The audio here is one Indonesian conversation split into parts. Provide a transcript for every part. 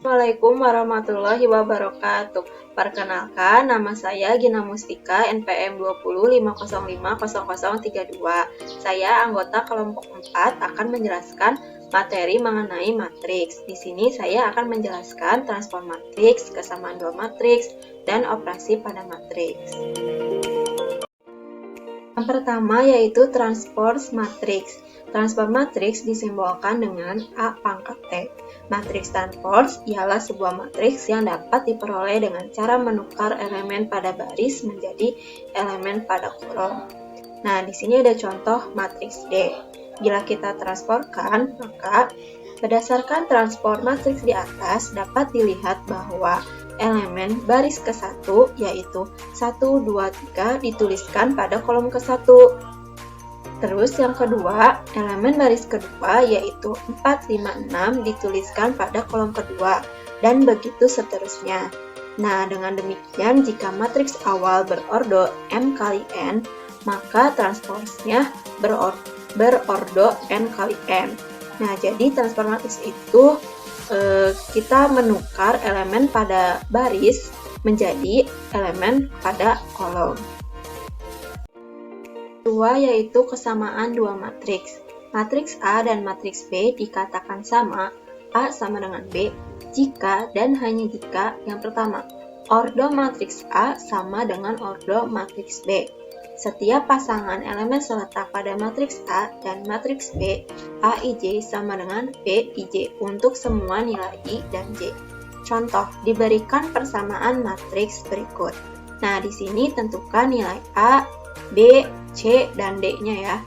Assalamualaikum warahmatullahi wabarakatuh. Perkenalkan, nama saya Gina Mustika, NPM 205050032. Saya anggota kelompok 4 akan menjelaskan materi mengenai matriks. Di sini saya akan menjelaskan transform matriks, kesamaan dua matriks, dan operasi pada matriks. Yang pertama yaitu transpose matriks. Transform matriks disimbolkan dengan A pangkat T. Matriks transpose ialah sebuah matriks yang dapat diperoleh dengan cara menukar elemen pada baris menjadi elemen pada kolom. Nah, di sini ada contoh matriks D. Bila kita transformkan, maka berdasarkan transform matriks di atas dapat dilihat bahwa elemen baris ke-1 yaitu 1, 2, 3 dituliskan pada kolom ke-1. Terus yang kedua, elemen baris kedua yaitu 4, 5, 6 dituliskan pada kolom kedua, dan begitu seterusnya. Nah, dengan demikian jika matriks awal berordo M kali N, maka transposnya berordo N kali N. Nah, jadi transform matriks itu kita menukar elemen pada baris menjadi elemen pada kolom. Kedua yaitu kesamaan dua matriks. Matriks A dan matriks B dikatakan sama, A sama dengan B, jika dan hanya jika yang pertama, ordo matriks A sama dengan ordo matriks B. Setiap pasangan elemen seletak pada matriks A dan matriks B, Aij sama dengan Bij untuk semua nilai I dan J. Contoh, diberikan persamaan matriks berikut. Nah, di sini tentukan nilai A, B, C, dan D-nya ya.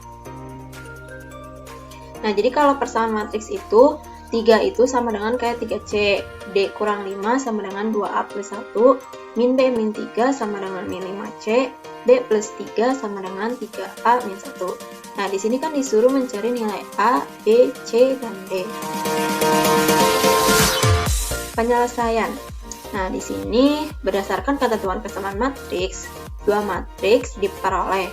Nah, jadi kalau persamaan matriks itu 3 itu sama dengan kayak 3C, D kurang 5 sama dengan 2A plus 1, min B min 3 sama dengan min 5C, B plus 3 sama dengan 3A min 1. Nah, di sini kan disuruh mencari nilai A, B, C, dan D. Penyelesaian. Nah, di sini berdasarkan ketentuan kesamaan matriks, dua matriks diperoleh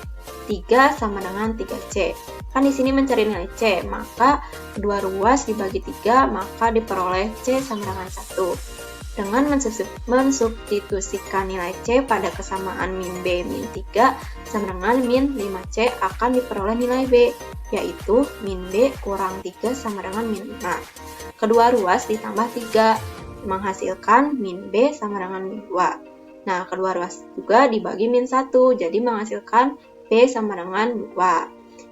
3 sama dengan 3C. Kan di sini mencari nilai C, maka kedua ruas dibagi 3, maka diperoleh C sama dengan 1. Dengan mensubstitusikan nilai C pada kesamaan min B min 3 sama dengan min 5C akan diperoleh nilai B, yaitu min B kurang 3 sama dengan min 5. Kedua ruas ditambah 3, menghasilkan min B sama dengan min 2. Nah, kedua ruas juga dibagi min 1, jadi menghasilkan B sama dengan 2.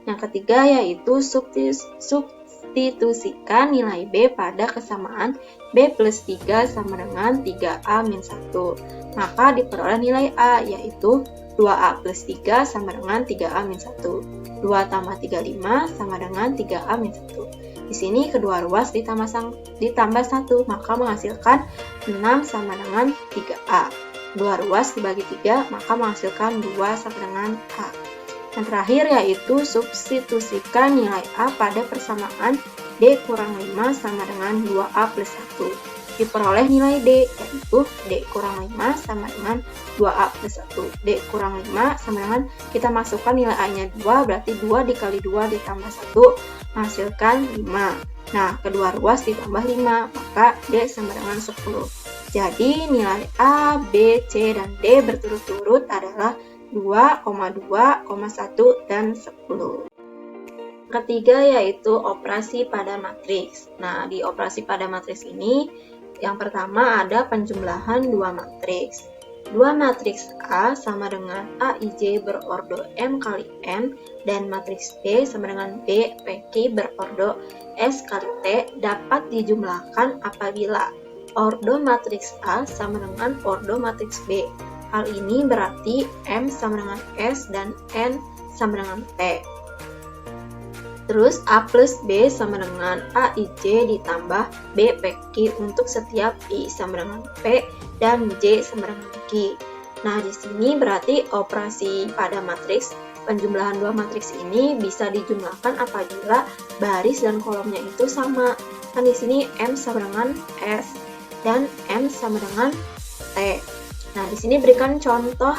Yang ketiga yaitu substitusikan nilai B pada kesamaan B plus 3 sama dengan 3A min 1. Maka diperoleh nilai A, yaitu 2A plus 3 sama dengan 3A min 1. 2 tambah 3, 5 sama dengan 3A min 1. Di sini kedua ruas ditambah 1, maka menghasilkan 6 sama dengan 3A. Dua ruas dibagi 3, maka menghasilkan 2 sama dengan A. Yang terakhir yaitu substitusikan nilai A pada persamaan D kurang 5 sama dengan 2A plus 1. Diperoleh nilai D, yaitu D kurang 5 sama dengan 2A plus 1. D kurang 5 sama dengan, kita masukkan nilai A-nya 2, berarti 2 dikali 2 ditambah 1, menghasilkan 5. Nah, kedua ruas ditambah 5, maka D sama dengan 10. Jadi nilai A, B, C, dan D berturut-turut adalah 2, 2, 1, dan 10. Ketiga yaitu operasi pada matriks. Nah, di operasi pada matriks ini, yang pertama ada penjumlahan dua matriks. Dua matriks A sama dengan Aij berordo M kali N, dan matriks B sama dengan B, PQ berordo S kali T dapat dijumlahkan apabila ordo matriks A sama dengan ordo matriks B. Hal ini berarti M sama dengan S dan N sama dengan T. Terus A plus B sama dengan Aij ditambah B PQ untuk setiap I sama dengan P dan J sama dengan Q. Nah, di sini berarti operasi pada matriks, penjumlahan dua matriks ini bisa dijumlahkan apabila baris dan kolomnya itu sama. Kan di sini M sama dengan S dan M sama dengan T. Nah, di sini berikan contoh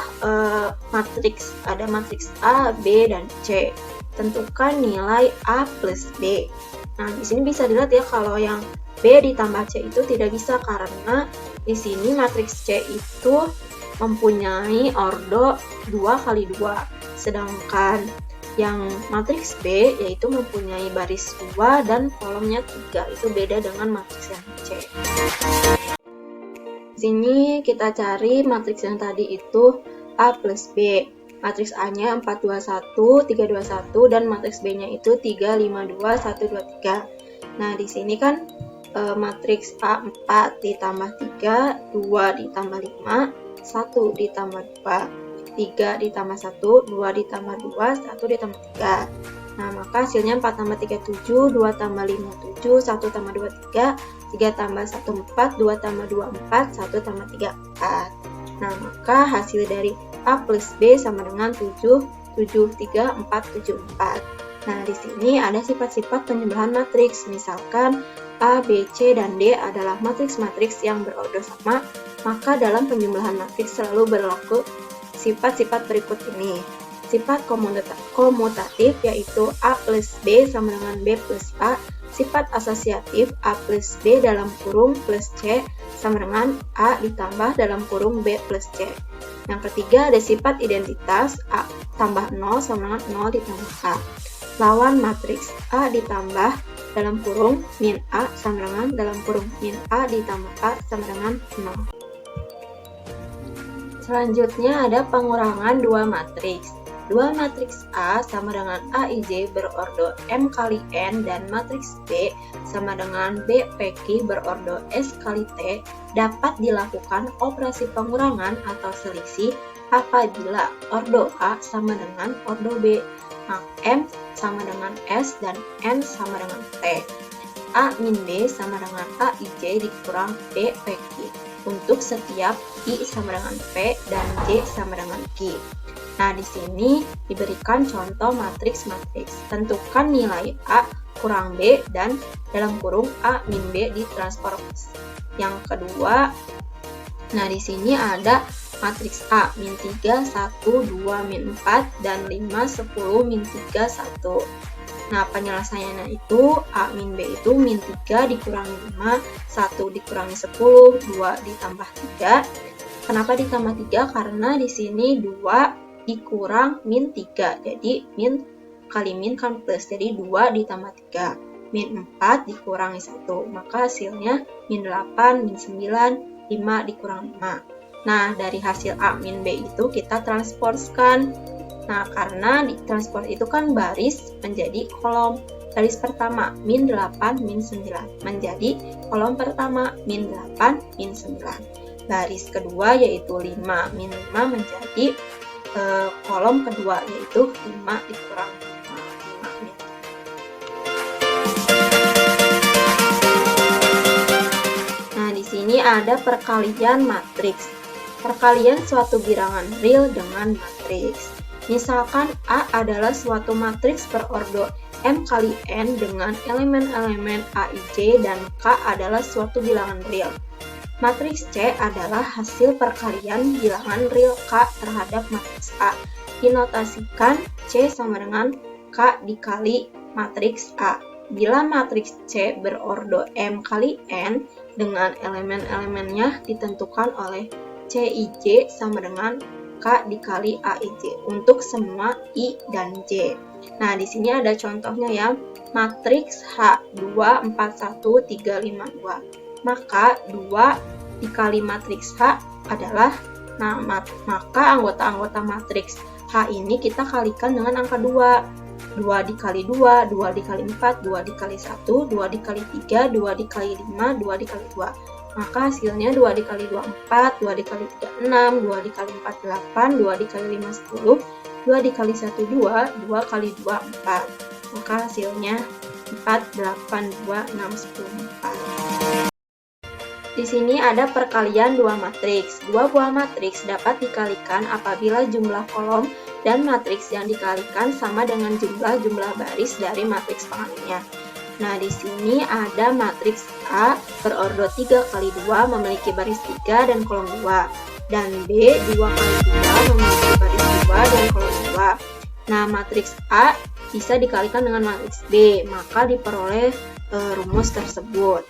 matriks. Ada matriks A, B, dan C. Tentukan nilai A plus B. Nah, di sini bisa dilihat ya kalau yang B ditambah C itu tidak bisa karena di sini matriks C itu mempunyai ordo 2 kali 2. Sedangkan yang matriks B yaitu mempunyai baris 2 dan kolomnya 3. Itu beda dengan matriks yang C. Di sini kita cari matriks yang tadi itu A plus B. Matriks A-nya 4, 2, 1, 3, 2, 1, dan matriks B-nya itu 3, 5, 2, 1, 2, 3. Nah, di sini kan matriks A 4 ditambah 3, 2 ditambah 5, 1 ditambah 2, 3 ditambah 1, 2 ditambah 2, 1 ditambah 3. Nah, maka hasilnya 4 tambah 3, 7, 2 tambah 5, 7, 1 tambah 2, 3, 3 tambah 1, 4, 2 tambah 2, 4, 1 tambah 3, 4. Nah, maka hasil dari A plus B sama dengan 7, 7, 3, 4, 7, 4. Nah, di sini ada sifat-sifat penjumlahan matriks. Misalkan A, B, C, dan D adalah matriks-matriks yang berordo sama, maka dalam penjumlahan matriks selalu berlaku sifat-sifat berikut ini. Sifat komutatif yaitu A plus B sama dengan B plus A. Sifat asosiatif A plus B dalam kurung plus C sama dengan A ditambah dalam kurung B plus C. Yang ketiga ada sifat identitas A tambah 0 sama dengan 0 ditambah A. Lawan matriks A ditambah dalam kurung min A sama dengan dalam kurung min A ditambah A sama dengan 0. Selanjutnya ada pengurangan dua matriks. Dua matriks A sama dengan AIJ berordo M kali N dan matriks B sama dengan BPQ berordo S kali T dapat dilakukan operasi pengurangan atau selisih apabila ordo A sama dengan ordo B. Nah, M sama dengan S dan N sama dengan T. A min B sama dengan AIJ dikurang BPQ untuk setiap I sama dengan P dan J sama dengan Q. Nah, di sini diberikan contoh matriks-matriks. Tentukan nilai A kurang B dan dalam kurung A min B ditransformasi. Yang kedua, nah di sini ada matriks A min 3, 1, 2, min 4, dan 5, 10, min 3, 1. Nah, penyelesaiannya itu A min B itu min 3 dikurangi 5, 1 dikurangi 10, 2 ditambah 3. Kenapa ditambah 3? Karena di sini 2 dikurang min 3, jadi min kali min kan plus, jadi 2 ditambah 3, min 4 dikurangi 1, maka hasilnya min 8, min 9, 5 dikurang 5. Nah, dari hasil A min B itu kita transposkan. Nah, karena di transpose itu kan baris menjadi kolom. Baris pertama min 8, min 9 menjadi kolom pertama min 8, min 9. Baris kedua yaitu 5, min 5 menjadi kolom kedua yaitu 5 dikurang 5, 5 min. Nah, di sini ada perkalian matriks. Perkalian suatu bilangan real dengan matriks. Misalkan A adalah suatu matriks berordo M kali N dengan elemen-elemen AIJ dan K adalah suatu bilangan real. Matriks C adalah hasil perkalian bilangan real K terhadap matriks A. Dinotasikan C sama dengan K dikali matriks A. Bila matriks C berordo M kali N dengan elemen-elemennya ditentukan oleh CIJ sama dengan K dikali AIJ untuk semua I dan J. Nah, di sini ada contohnya ya. Matriks H 2, 4, 1, 3, 5, 2. Maka 2 dikali matriks H adalah, nah maka anggota-anggota matriks H ini kita kalikan dengan angka 2. 2 dikali 2, 2 dikali 4, 2 dikali 1, 2 dikali 3, 2 dikali 5, 2 dikali 2. Maka hasilnya 2 dikali 2, 4, 2 dikali 3, 6, 2 dikali 4, 8, 2 dikali 5, 10, 2 dikali 1, 2, 2 kali 2, 4. Maka hasilnya 4, 8, 2, 6, 10, 4. Di sini ada perkalian dua matriks. Dua buah matriks dapat dikalikan apabila jumlah kolom dan matriks yang dikalikan sama dengan jumlah baris dari matriks pengalinya. Nah, di sini ada matriks A berordo 3 kali 2 memiliki baris 3 dan kolom 2. Dan B 2 kali 2 memiliki baris 2 dan kolom 2. Nah, matriks A bisa dikalikan dengan matriks B, maka diperoleh rumus tersebut.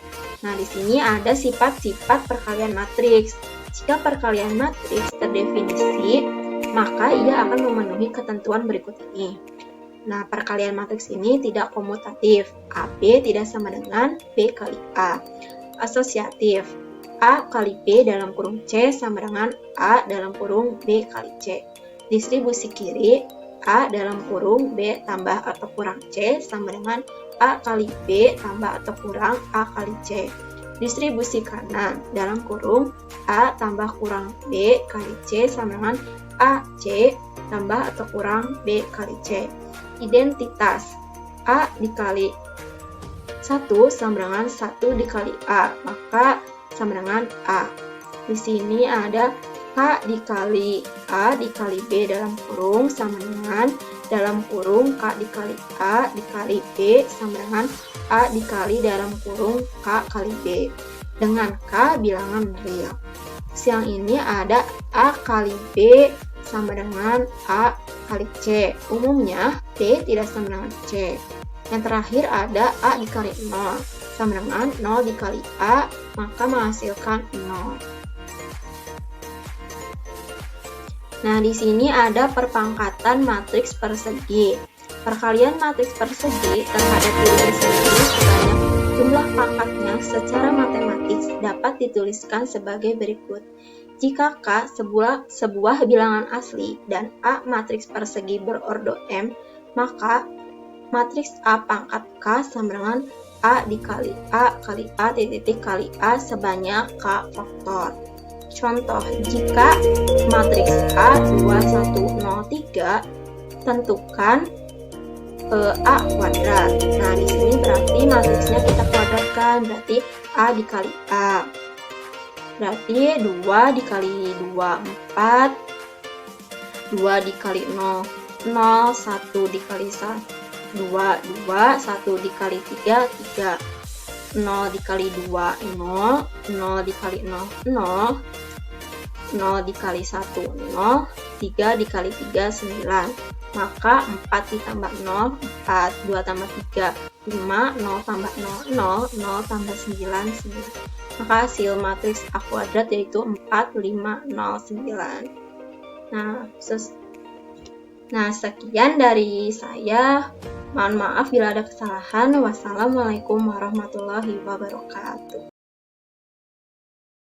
Nah, di sini ada sifat-sifat perkalian matriks. Jika perkalian matriks terdefinisi, maka ia akan memenuhi ketentuan berikut ini. Nah, perkalian matriks ini tidak komutatif. AB tidak sama dengan B kali A. Asosiatif. A kali B dalam kurung C sama dengan A dalam kurung B kali C. Distribusi kiri, A dalam kurung B tambah atau kurang C sama dengan A kali B tambah atau kurang A kali C. Distribusi kanan dalam kurung A tambah kurang B kali C sama dengan A C tambah atau kurang B kali C. Identitas A dikali 1 sama dengan 1 dikali A, maka sama dengan A. Di sini ada K dikali A dikali B dalam kurung sama dengan dalam kurung K dikali A dikali B sama dengan A dikali dalam kurung K kali B. Dengan K bilangan real. Yang ini ada A kali B sama dengan A kali C. Umumnya B tidak sama dengan C. Yang terakhir ada A dikali 0 sama dengan 0 dikali A, maka menghasilkan 0. Nah, di sini ada perpangkatan matriks persegi. Perkalian matriks persegi terhadap dirinya sendiri sebanyak jumlah pangkatnya secara matematis dapat dituliskan sebagai berikut. Jika K sebuah bilangan asli dan A matriks persegi berordo M, maka matriks A pangkat K sama dengan A dikali A kali A titik kali A sebanyak K faktor. Contoh, jika matriks A 2103, tentukan A kuadrat. Nah, di sini berarti matriksnya kita kuadratkan, berarti A dikali A. Berarti 2 dikali 2, 4. 2 dikali 0, 0. 1 dikali 1, 2, 2. 1 dikali 3, 3. 0 dikali 2, 0. 0 dikali 0, 0. 0 dikali 1, 0. 3 dikali 3, 9. Maka 4 ditambah 0, 4. 2 tambah 3, 5. 0 tambah 0, 0. 0 tambah 9, 9. Maka hasil matriks A kuadrat yaitu 4, 5, 0, 9. Nah, sekian dari saya. Mohon maaf bila ada kesalahan. Wassalamualaikum warahmatullahi wabarakatuh.